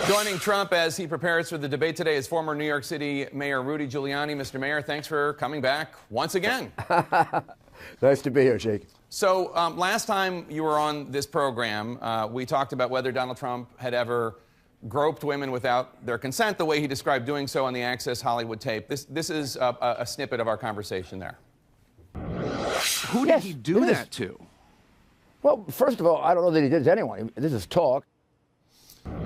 Joining Trump as he prepares for the debate today is former New York City Mayor Rudy Giuliani. Mr. Mayor, thanks for coming back once again. Nice to be here, Jake. So last time you were on this program, we talked about whether Donald Trump had ever groped women without their consent, the way he described doing so on the Access Hollywood tape. This is a snippet of our conversation there. Who did he do that to? Well, first of all, I don't know that he did it to anyone. This is talk.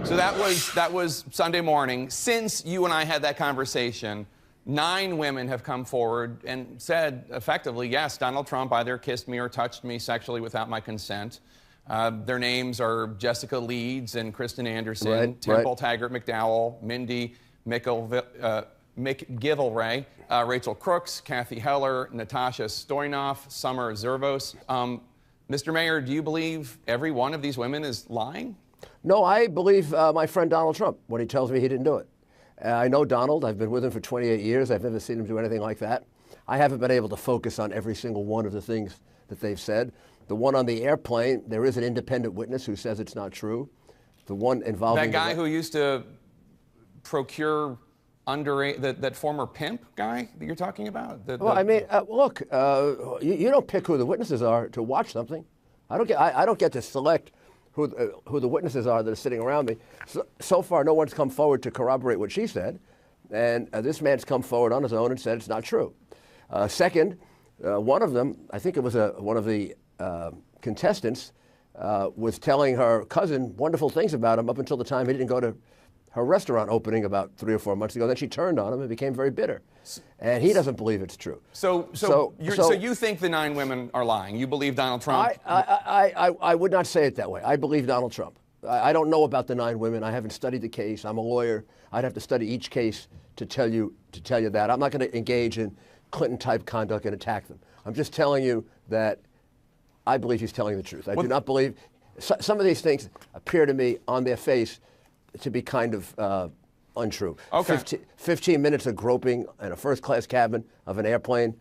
So that was Sunday morning. Since you and I had that conversation, 9 women have come forward and said effectively, yes, Donald Trump either kissed me or touched me sexually without my consent. Their names are Jessica Leeds and Kristen Anderson, Temple Taggart McDowell, Mindy McGillivray, Rachel Crooks, Kathy Heller, Natasha Stoynoff, Summer Zervos. Mr. Mayor, do you believe every one of these women is lying? No, I believe my friend Donald Trump when he tells me he didn't do it. I know Donald. I've been with him for 28 years. I've never seen him do anything like that. I haven't been able to focus on every single one of the things that they've said. The one on the airplane, there is an independent witness who says it's not true. The one involving that guy who used to procure that former pimp guy that you're talking about. Look, you don't pick who the witnesses are to watch something. I don't get to select who the witnesses are that are sitting around me. So far, no one's come forward to corroborate what she said, and this man's come forward on his own and said it's not true. Second, one of them, I think it was one of the contestants, was telling her cousin wonderful things about him up until the time he didn't go to her restaurant opening about 3 or 4 months ago. Then she turned on him and became very bitter, and he doesn't believe it's true. So you think the 9 women are lying? You believe Donald Trump? I would not say it that way. I believe Donald Trump. I don't know about the 9 women. I haven't studied the case. I'm a lawyer. I'd have to study each case to tell you that. I'm not going to engage in Clinton-type conduct and attack them. I'm just telling you that I believe he's telling the truth. I do not believe some of these things appear to me on their face to be kind of untrue. Okay. 15 minutes of groping in a first-class cabin of an airplane,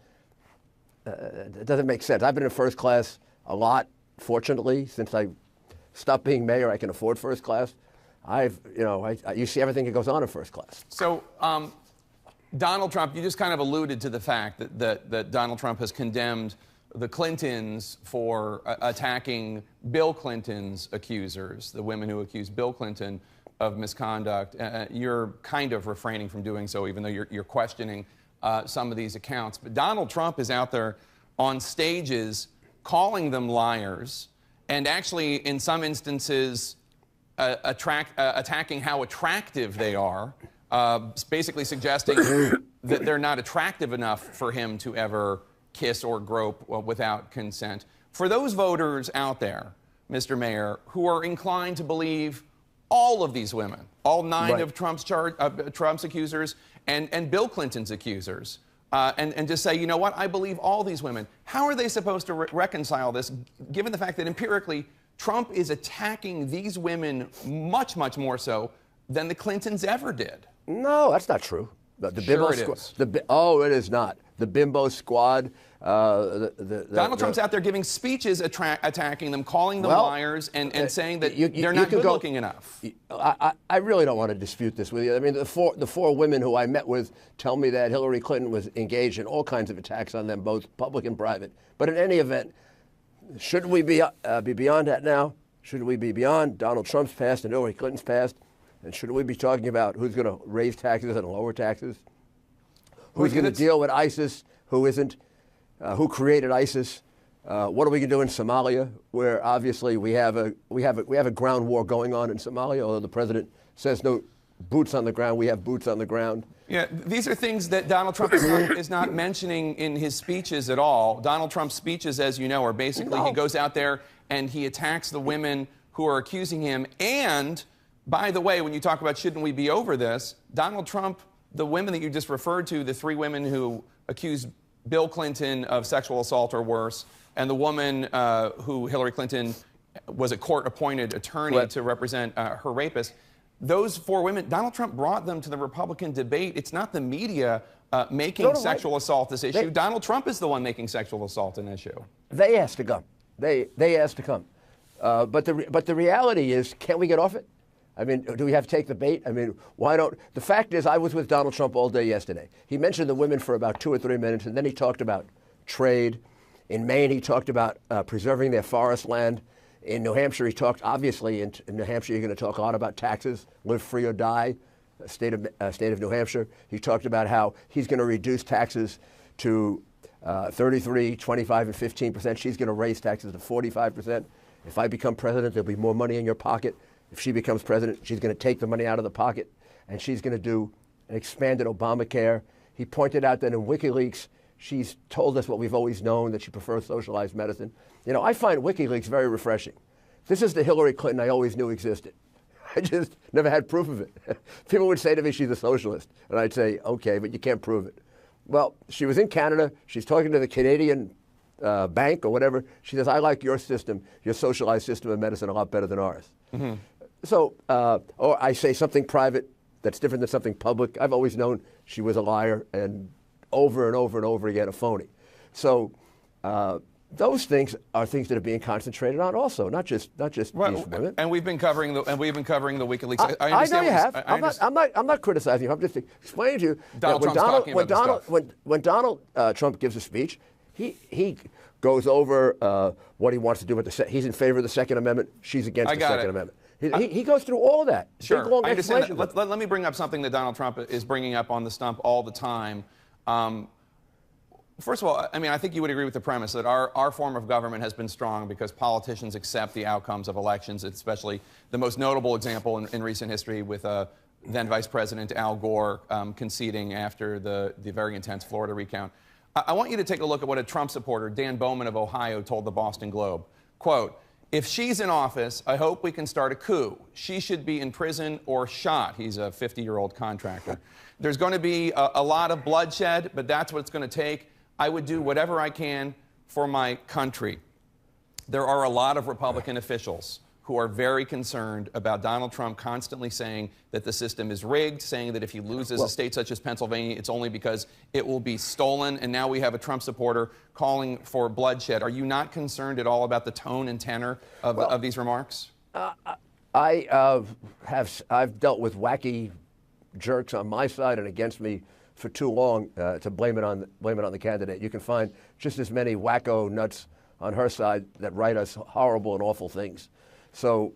it doesn't make sense. I've been in first class a lot, fortunately. Since I stopped being mayor, I can afford first class. You see everything that goes on in first class. So, Donald Trump, you just kind of alluded to the fact that Donald Trump has condemned the Clintons for attacking Bill Clinton's accusers, the women who accused Bill Clinton of misconduct. You're kind of refraining from doing so, even though you're questioning some of these accounts. But Donald Trump is out there on stages calling them liars and actually, in some instances, attacking how attractive they are, basically suggesting that they're not attractive enough for him to ever kiss or grope without consent. For those voters out there, Mr. Mayor, who are inclined to believe all of these women, all 9 of Trump's accusers and Bill Clinton's accusers, and just say, you know what, I believe all these women. How are they supposed to reconcile this, given the fact that empirically Trump is attacking these women much, much more so than the Clintons ever did? No, that's not true. Sure it is. It is not. The bimbo squad. Donald Trump's out there giving speeches attacking them, calling them liars, and saying that they're not good-looking enough. I really don't want to dispute this with you. I mean, the four women who I met with tell me that Hillary Clinton was engaged in all kinds of attacks on them, both public and private. But in any event, shouldn't we be beyond that now? Shouldn't we be beyond Donald Trump's past and Hillary Clinton's past? And shouldn't we be talking about who's going to raise taxes and lower taxes? Who's going to deal with ISIS? Who isn't? Who created ISIS? What are we going to do in Somalia, where obviously we have a ground war going on in Somalia? Although the president says no boots on the ground, we have boots on the ground. Yeah, these are things that Donald Trump is not mentioning in his speeches at all. Donald Trump's speeches, as you know, are basically he goes out there and he attacks the women who are accusing him. And by the way, when you talk about shouldn't we be over this, Donald Trump, the women that you just referred to, the 3 women who accused Bill Clinton of sexual assault or worse, and the woman who Hillary Clinton was a court-appointed attorney to represent her rapist, those 4 women, Donald Trump brought them to the Republican debate. It's not the media making sexual assault this issue. Donald Trump is the one making sexual assault an issue. They asked to come. They asked to come. But the reality is, can't we get off it? I mean, do we have to take the bait? I mean, why don't... The fact is, I was with Donald Trump all day yesterday. He mentioned the women for about 2 or 3 minutes, and then he talked about trade. In Maine, he talked about preserving their forest land. In New Hampshire, he talked, obviously, in New Hampshire, you're going to talk a lot about taxes, live free or die, state of New Hampshire. He talked about how he's going to reduce taxes to 33, 25, and 15%. She's going to raise taxes to 45%. If I become president, there'll be more money in your pocket. If she becomes president, she's going to take the money out of the pocket, and she's going to do an expanded Obamacare. He pointed out that in WikiLeaks, she's told us what we've always known, that she prefers socialized medicine. You know, I find WikiLeaks very refreshing. This is the Hillary Clinton I always knew existed. I just never had proof of it. People would say to me, she's a socialist. And I'd say, okay, but you can't prove it. Well, she was in Canada. She's talking to the Canadian bank or whatever. She says, I like your system, your socialized system of medicine a lot better than ours. Mm-hmm. So, or I say something private that's different than something public. I've always known she was a liar and over and over and over again a phony. So those things are things that are being concentrated on also, not just these women. And we've been covering the WikiLeaks. I know you have. I'm not criticizing you. I'm just explaining to you that when Donald Trump gives a speech, he goes over what he wants to do with he's in favor of the Second Amendment. She's against the Second Amendment. He goes through all of that. Sure, big, long I understand that. explanation. Let me bring up something that Donald Trump is bringing up on the stump all the time. First of all, I mean, I think you would agree with the premise that our form of government has been strong because politicians accept the outcomes of elections, especially the most notable example in recent history with then Vice President Al Gore conceding after the very intense Florida recount. I want you to take a look at what a Trump supporter, Dan Bowman of Ohio, told the Boston Globe. Quote, if she's in office, I hope we can start a coup. She should be in prison or shot. He's a 50-year-old contractor. There's going to be a lot of bloodshed, but that's what it's going to take. I would do whatever I can for my country. There are a lot of Republican officials who are very concerned about Donald Trump constantly saying that the system is rigged, saying that if he loses a state such as Pennsylvania, it's only because it will be stolen. And now we have a Trump supporter calling for bloodshed. Are you not concerned at all about the tone and tenor of these remarks? I've dealt with wacky jerks on my side and against me for too long to blame it on the candidate. You can find just as many wacko nuts on her side that write us horrible and awful things. So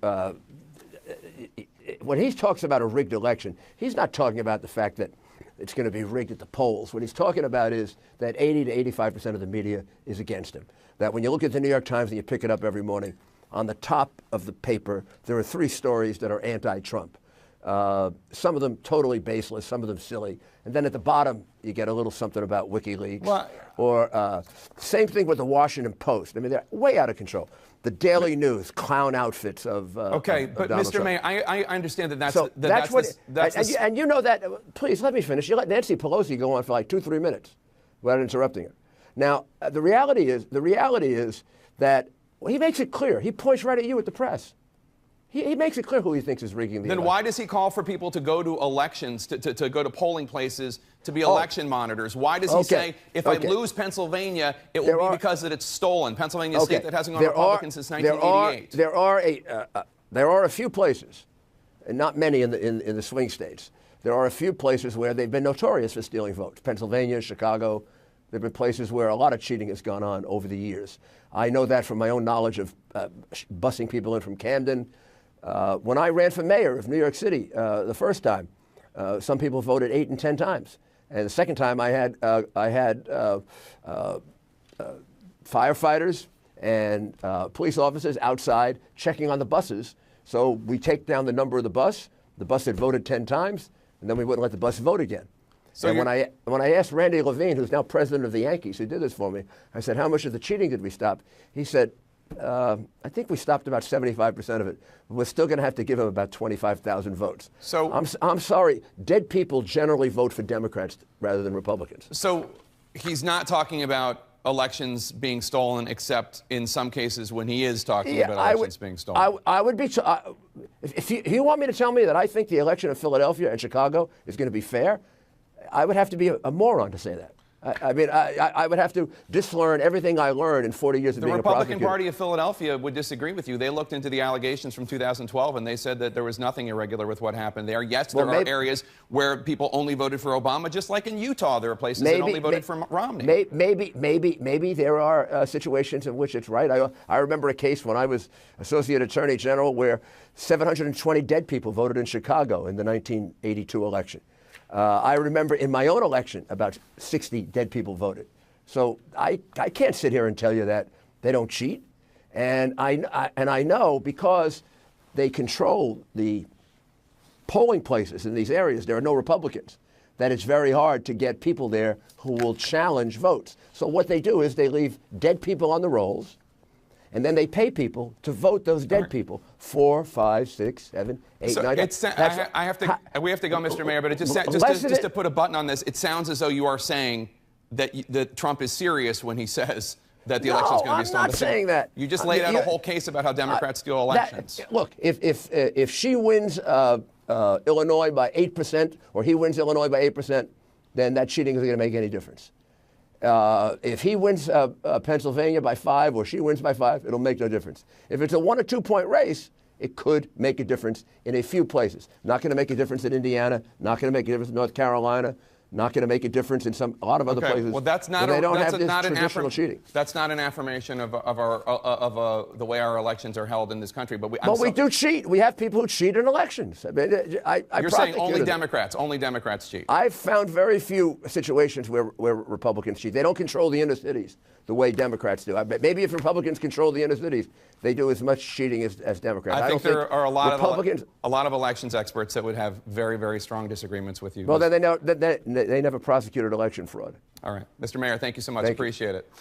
when he talks about a rigged election, he's not talking about the fact that it's going to be rigged at the polls. What he's talking about is that 80 to 85% of the media is against him. That when you look at the New York Times and you pick it up every morning, on the top of the paper, there are 3 stories that are anti-Trump. Some of them totally baseless, some of them silly. And then at the bottom, you get a little something about WikiLeaks. Well, or same thing with the Washington Post. I mean, they're way out of control. The Daily News, clown outfits of okay, of but Donald Mr. Trump. Mayor, I understand that that's So that's what. and You know that. Please let me finish. You let Nancy Pelosi go on for like 2-3 minutes without interrupting her. Now, the reality is that he makes it clear. He points right at you at the press. He makes it clear who he thinks is rigging the election. Then why does he call for people to go to elections, to go to polling places, to be election monitors? Why does he say, if I lose Pennsylvania, it will be because that it's stolen? Pennsylvania, a state that hasn't gone Republican since 1988. There are a few places, and not many in the swing states. There are a few places where they've been notorious for stealing votes. Pennsylvania, Chicago. There have been places where a lot of cheating has gone on over the years. I know that from my own knowledge of bussing people in from Camden. When I ran for mayor of New York City the first time, some people voted 8 and 10 times. And the second time I had firefighters and police officers outside checking on the buses. So we take down the number of the bus had voted 10 times, and then we wouldn't let the bus vote again. So and when I asked Randy Levine, who's now president of the Yankees, who did this for me, I said, how much of the cheating did we stop? He said, I think we stopped about 75% of it. We're still going to have to give him about 25,000 votes. So I'm sorry. Dead people generally vote for Democrats rather than Republicans. So he's not talking about elections being stolen, except in some cases when he is talking about elections being stolen. I would be. If you want me to tell me that I think the election in Philadelphia and Chicago is going to be fair, I would have to be a moron to say that. I mean, I would have to dislearn everything I learned in 40 years of being a prosecutor. The Republican Party of Philadelphia would disagree with you. They looked into the allegations from 2012, and they said that there was nothing irregular with what happened there. Yes, there are areas where people only voted for Obama, just like in Utah, there are places that only voted for Romney. Maybe there are situations in which it's right. I remember a case when I was Associate Attorney General where 720 dead people voted in Chicago in the 1982 election. I remember in my own election, about 60 dead people voted. So I can't sit here and tell you that they don't cheat. And I know because they control the polling places in these areas, there are no Republicans, that it's very hard to get people there who will challenge votes. So what they do is they leave dead people on the rolls, and then they pay people to vote those dead people 4, 5, 6, 7, 8, 9. We have to go, Mr. Mayor, but just to put a button on this, it sounds as though you are saying that Trump is serious when he says that the election is going to be stolen. I'm not saying that. You just laid out a whole case about how Democrats steal elections. Look, if she wins Illinois by 8%, or he wins Illinois by 8%, then that cheating isn't going to make any difference. If he wins Pennsylvania by 5 or she wins by 5, it'll make no difference. If it's a 1 or 2 point race, it could make a difference in a few places. Not going to make a difference in Indiana, not going to make a difference in North Carolina, not going to make a difference in a lot of other places. Well, that's not traditional cheating. That's not an affirmation of the way our elections are held in this country. But we do cheat. We have people who cheat in elections. I mean, you're saying only Democrats cheat. I've found very few situations where Republicans cheat. They don't control the inner cities the way Democrats do. Maybe if Republicans control the inner cities, they do as much cheating as Democrats. I think there are a lot of elections experts that would have very, very strong disagreements with you. Well, then they never prosecuted election fraud. All right. Mr. Mayor, thank you so much. Appreciate it.